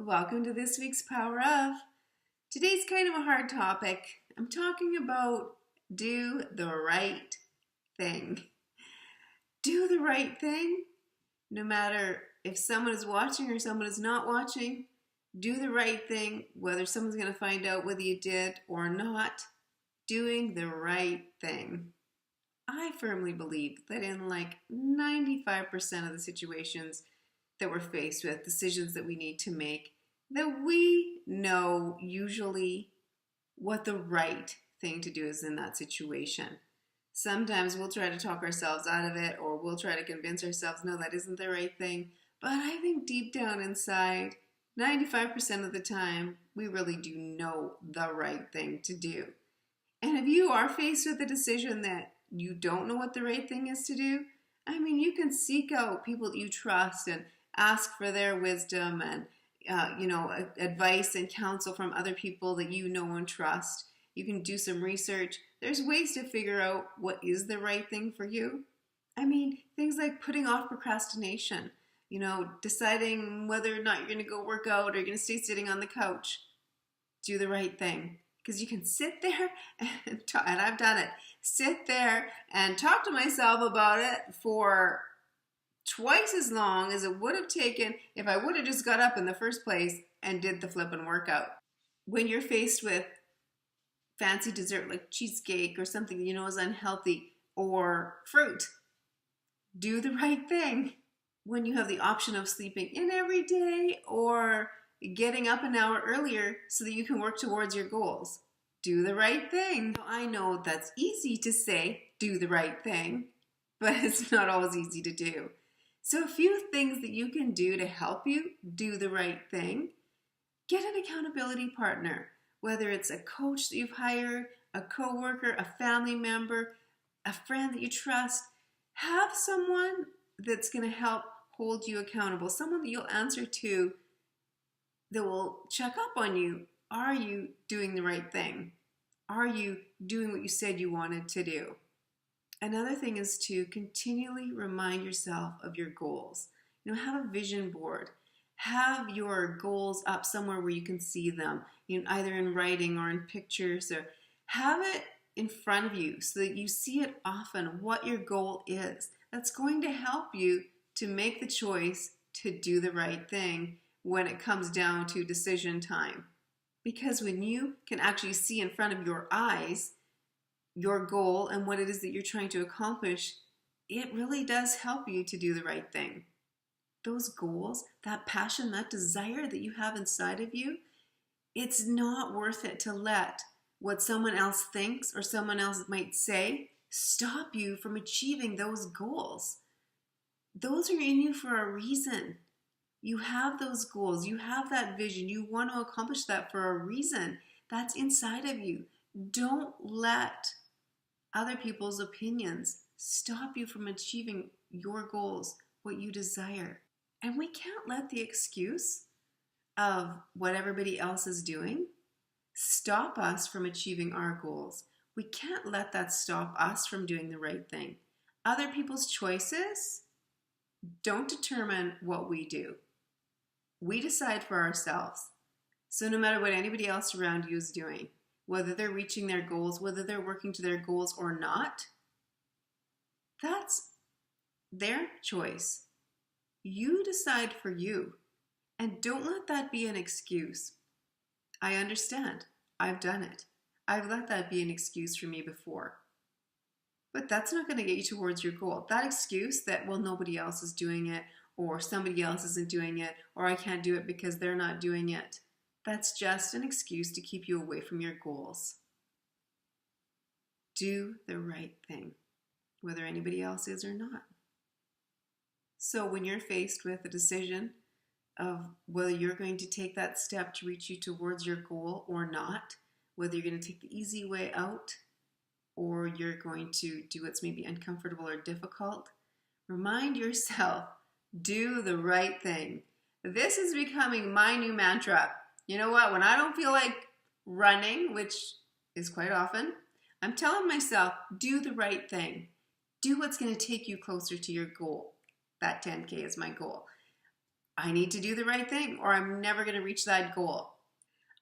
Welcome to this week's Power of. Today's kind of a hard topic. I'm talking about do the right thing. Do the right thing, no matter if someone is watching or someone is not watching. Do the right thing, whether someone's going to find out whether you did or not. Doing the right thing. I firmly believe that in like 95% of the situations that we're faced with, decisions that we need to make, that we know usually what the right thing to do is in that situation. Sometimes we'll try to talk ourselves out of it, or we'll try to convince ourselves, no, that isn't the right thing. But I think deep down inside, 95% of the time, we really do know the right thing to do. And if you are faced with a decision that you don't know what the right thing is to do, you can seek out people that you trust and ask for their wisdom and advice and counsel from other people that you know and trust. You can do some research. There's ways to figure out what is the right thing for you. Things like putting off procrastination, deciding whether or not you're going to go work out or you're going to stay sitting on the couch. Do the right thing. Because you can sit there and I've done it, sit there and talk to myself about it for twice as long as it would have taken if I would have just got up in the first place and did the flipping workout. When you're faced with fancy dessert like cheesecake or something you know is unhealthy or fruit, do the right thing. When you have the option of sleeping in every day or getting up an hour earlier so that you can work towards your goals, do the right thing. I know that's easy to say, do the right thing, but it's not always easy to do. So a few things that you can do to help you do the right thing. Get an accountability partner, whether it's a coach that you've hired, a coworker, a family member, a friend that you trust. Have someone that's going to help hold you accountable, someone that you'll answer to that will check up on you. Are you doing the right thing? Are you doing what you said you wanted to do? Another thing is to continually remind yourself of your goals. Have a vision board. Have your goals up somewhere where you can see them, either in writing or in pictures, or have it in front of you so that you see it often, what your goal is. That's going to help you to make the choice to do the right thing when it comes down to decision time. Because when you can actually see in front of your eyes your goal and what it is that you're trying to accomplish, it really does help you to do the right thing. Those goals, that passion, that desire that you have inside of you, it's not worth it to let what someone else thinks or someone else might say stop you from achieving those goals. Those are in you for a reason. You have those goals. You have that vision. You want to accomplish that for a reason. That's inside of you. Don't let other people's opinions stop you from achieving your goals, what you desire. And we can't let the excuse of what everybody else is doing stop us from achieving our goals. We can't let that stop us from doing the right thing. Other people's choices don't determine what we do. We decide for ourselves. So no matter what anybody else around you is doing, whether they're reaching their goals, whether they're working to their goals or not, that's their choice. You decide for you. And don't let that be an excuse. I understand. I've done it. I've let that be an excuse for me before. But that's not going to get you towards your goal. That excuse that, well, nobody else is doing it, or somebody else isn't doing it, or I can't do it because they're not doing it. That's just an excuse to keep you away from your goals. Do the right thing, whether anybody else is or not. So when you're faced with a decision of whether you're going to take that step to reach you towards your goal or not, whether you're going to take the easy way out or you're going to do what's maybe uncomfortable or difficult, remind yourself, do the right thing. This is becoming my new mantra. You know what? When I don't feel like running, which is quite often, I'm telling myself, do the right thing. Do what's going to take you closer to your goal. That 10K is my goal. I need to do the right thing or I'm never going to reach that goal.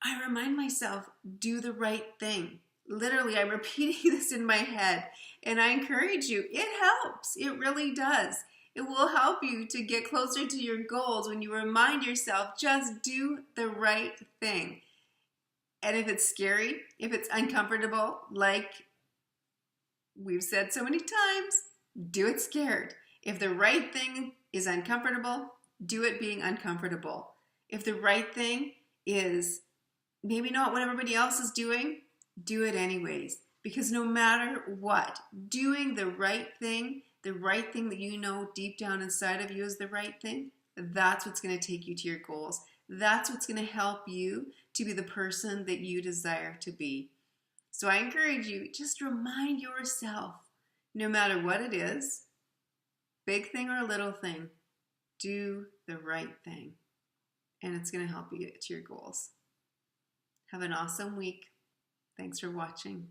I remind myself, do the right thing. Literally, I'm repeating this in my head, and I encourage you. It helps. It really does. It will help you to get closer to your goals when you remind yourself, just do the right thing. And if it's scary, if it's uncomfortable, like we've said so many times, do it scared. If the right thing is uncomfortable, do it being uncomfortable. If the right thing is maybe not what everybody else is doing, do it anyways. Because no matter what, doing the right thing that you know deep down inside of you is the right thing, that's what's going to take you to your goals. That's what's going to help you to be the person that you desire to be. So I encourage you, just remind yourself, no matter what it is, big thing or a little thing, do the right thing. And it's going to help you get to your goals. Have an awesome week. Thanks for watching.